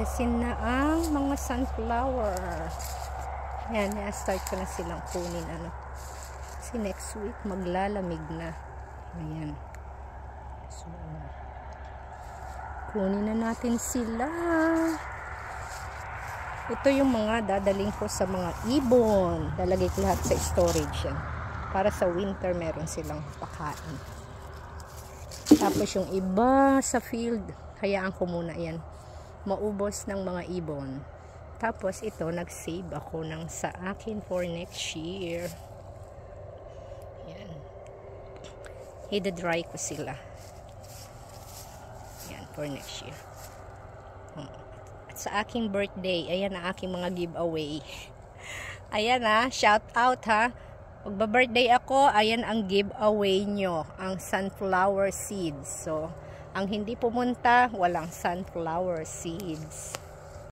Alisin na ang mga sunflower. Yan, start ko na silang kunin. Kasi next week maglalamig na. Ayan. So, kunin na natin sila. Ito yung mga dadaling ko sa mga ibon. Lalagay ko lahat sa storage yan. Para sa winter meron silang pakain. Tapos yung iba sa field, hayaan ko muna yan. Maubos ng mga ibon. Tapos ito, nag-save ako ng sa akin for next year. Yan. Hida-dry ko sila. Yan, for next year. At sa aking birthday, ayan ang aking mga giveaway. Ayan shout out Magba-birthday ako, ayan ang giveaway nyo. Ang sunflower seeds. So, ang hindi pumunta, walang sunflower seeds.